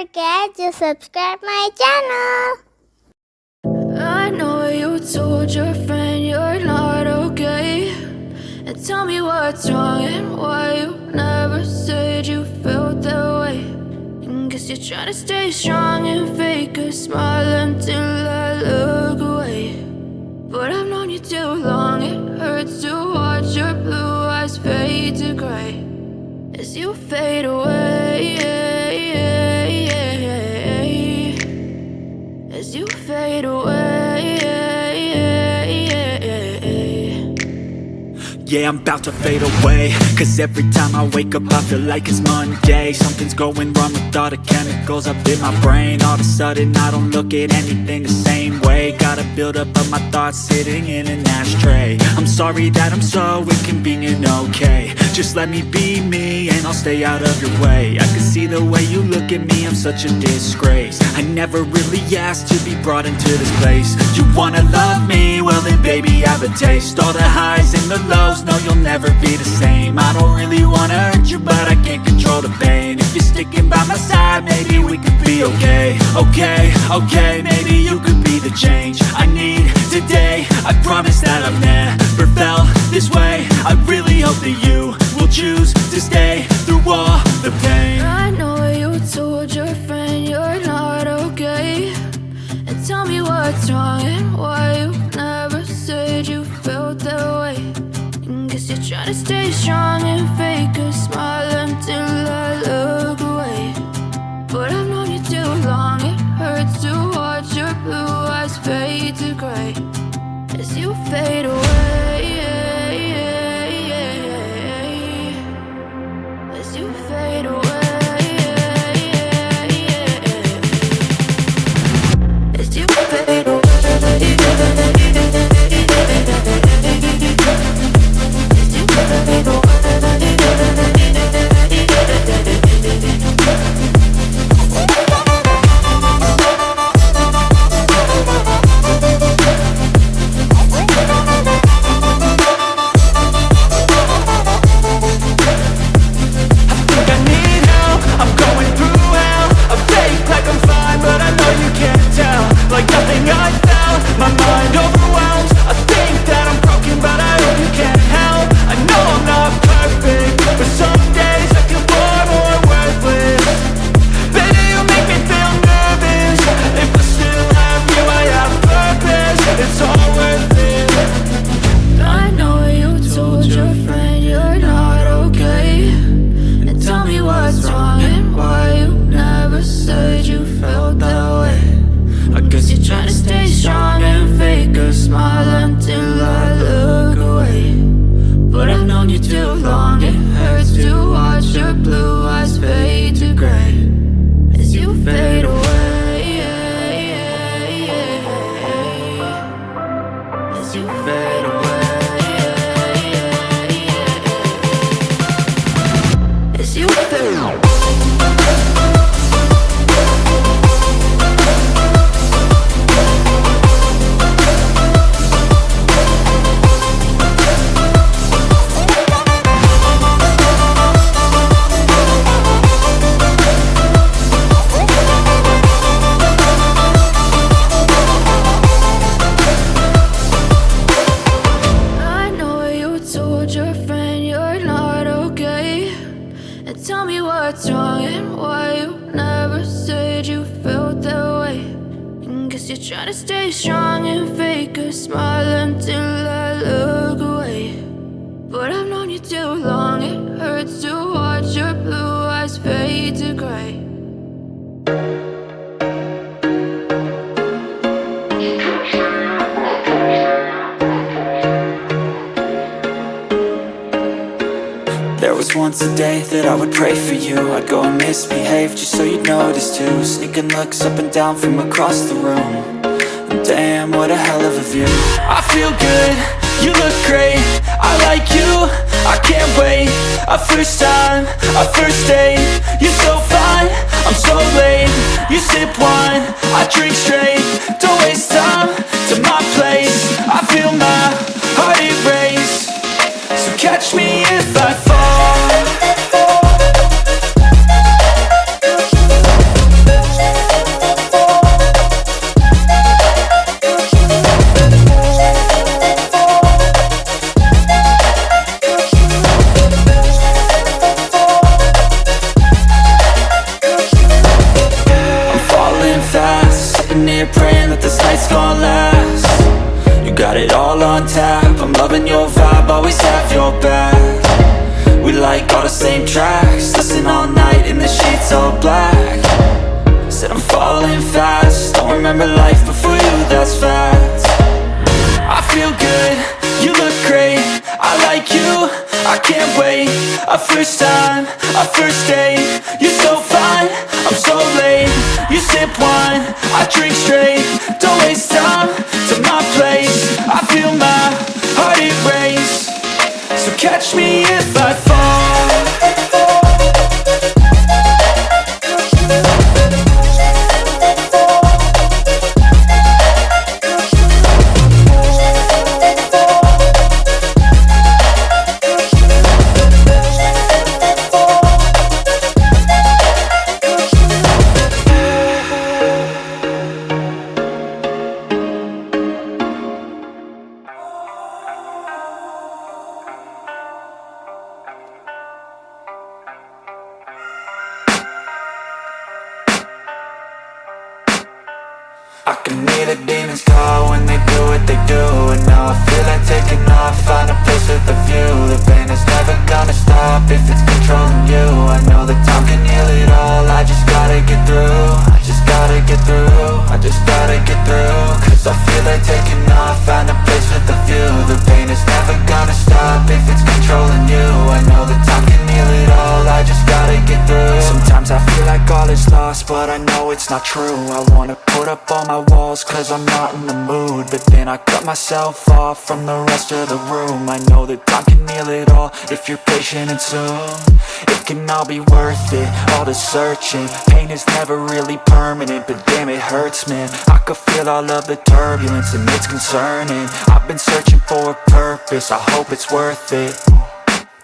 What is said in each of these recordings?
forget to subscribe my channel. I know you told your friend you're not okay, and tell me what's wrong and why you never said you felt that way. And guess you're trying to stay strong and fake a smile until I look away. But I've known you too long, it hurts to watch your blue eyes fade to gray as you fade away, as you fade away. Yeah, I'm about to fade away, cause every time I wake up I feel like it's Monday. Something's going wrong with all the chemicals up in my brain. All of a sudden I don't look at anything the same way. Got a build up of my thoughts sitting in an ashtray. I'm sorry that I'm so inconvenient, okay. Just let me be me and I'll stay out of your way. I can see the way you look at me, I'm such a disgrace. I never really asked to be brought into this place. You wanna love me? Well then baby have a taste. All the highs and the lows, no you'll never be the same. I don't really wanna hurt you but I can't control the pain. If you're sticking by my side maybe we could be okay. Okay, maybe you could be the change I need today. I promise that I've never felt this way. I really hope that you will choose to stay through all the pain. I know you told your friend you're not okay, and tell me what's wrong and why you never said you felt that way. And guess you're trying to stay strong and fake a smile until I look away. But I've known you too long, it hurts to watch your blue eyes fade to gray as you fade away, as you fade away, as you fade away. Once a day that I would pray for you. I'd go and misbehave just so you'd notice too. Sneaking looks up and down from across the room. And damn, what a hell of a view. I feel good, you look great, I like you, I can't wait. A first time, a first date. You're so fine, I'm so late. You sip wine, I drink straight. Don't waste time to my place. I feel my heart erase. So catch me if I fall. on tap. I'm loving your vibe, always have your back. We like all the same tracks, listen all night in the sheets all black. Said I'm falling fast, don't remember life before you, that's fact. I feel good, you look great, I like you, I can't wait. A first time, a first date, you're so fine, I'm so late. You sip wine, I drink straight, don't waste time to my place. I feel my heart erase, so catch me if I fall. I can hear the demons call when they do what they do. And now I feel like taking off, find a place with a view. The pain is never gonna stop if it's controlling you. I know that time can heal it all, I just gotta get through. I just gotta get through, I just gotta get through. Cause I feel like taking off, find a place with a view. The pain is never gonna stop if it's controlling you. I know that time can heal it all, I just gotta get through. Sometimes I feel like all is lost, but I know it's not true. I wanna put up all my walls cause I'm not in the mood, but then I cut myself off from the rest of the room. I know that time can heal it all if you're patient and soon it can all be worth it, all the searching. Pain is never really permanent, but damn it hurts, man. I could feel all of the turbulence and it's concerning. I've been searching for a purpose, I hope it's worth it.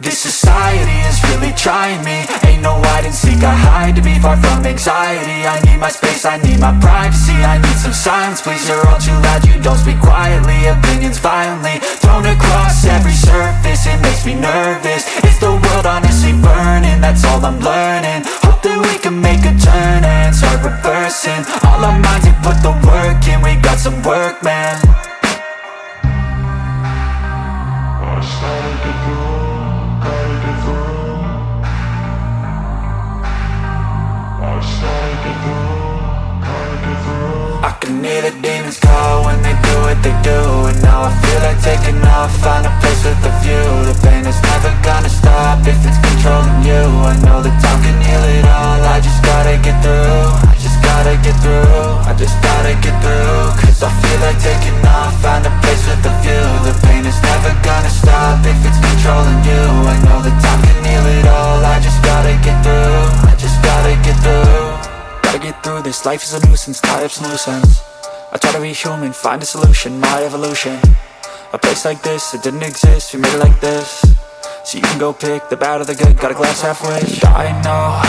This society is really trying me. Ain't no hide and seek, I hide to be far from anxiety. I need my space, I need my privacy, I need some silence, please. You're all too loud, you don't speak quietly. Opinions violently thrown across every surface, it makes me nervous. Is the world honestly burning? That's all I'm learning. Hope that we can make a turn and start reversing all our minds and put the work in. We got some work, man. I started to do. I can hear the demons call when they do what they do. And now I feel like taking off, find a place with a view. The pain is never gonna stop if it's controlling you. I know that time can heal it all, I just gotta get through. I just gotta get through, I just gotta get through. Cause I feel like taking off, find a place with a view. The pain is never gonna stop if it's controlling you. I know that time can heal it all, I just gotta get through. I just gotta get through. Gotta get through this, life is a nuisance, tie up some loose ends. I try to be human, find a solution, my evolution. A place like this, it didn't exist, we made it like this. So you can go pick the bad or the good, got a glass halfway. I know,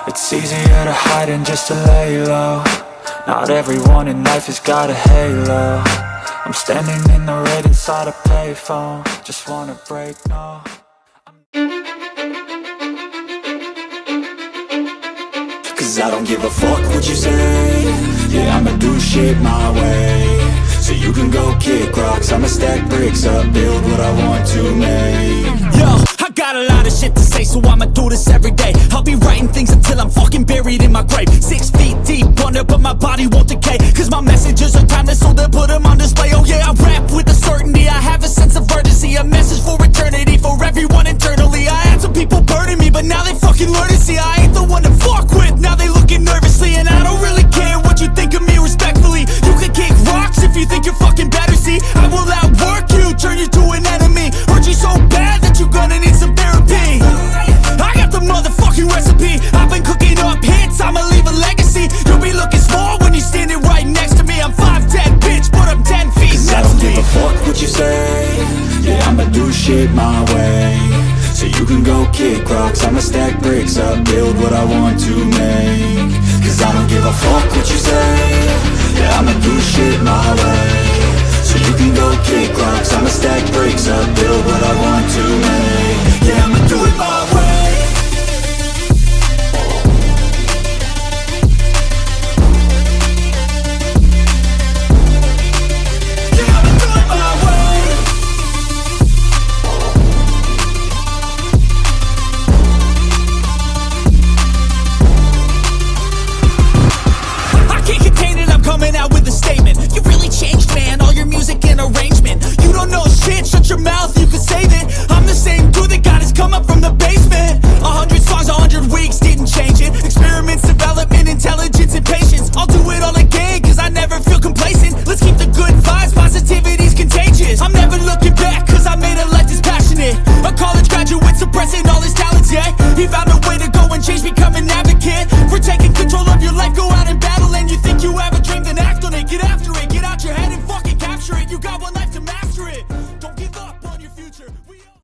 it's easier to hide than just to lay low. Not everyone in life has got a halo. I'm standing in the red inside a payphone, just wanna break, no. Cause I don't give a fuck what you say. Yeah, I'ma do shit my way. So you can go kick rocks, I'ma stack bricks up, build what I want to make. Yo, I got a lot of shit to say, so I'ma do this every day. I'll be writing things until I'm fucking buried in my grave. 6 feet deep under, but my body won't decay. Cause my messages are timeless, so they'll put them on display. Oh yeah, I rap with a certainty, I have a sense of urgency. A message for eternity, for everyone internally. I had some people burning me, but now they fucking learn to see I ain't the one to fuck with. Now they looking nervously, and I don't really care what you think of me respectfully. You can kick rocks if you think you're fucking better, see. I will outwork you, turn you to an enemy. Hurt you so bad that you're gonna need some therapy. I got the motherfucking recipe, I've been cooking up hits, I'ma leave a legacy. You'll be looking small when you're standing right next to me. I'm 5'10", bitch, but I'm 10 feet. Cause I don't give a fuck what you say. Yeah, I'ma do shit my way. So you can go kick rocks, I'ma stack bricks up, build what I want to make. Cause I don't give a fuck what you say. Yeah, I'ma do shit my way. So you can go kick rocks, I'ma stack bricks up, build what I want to make.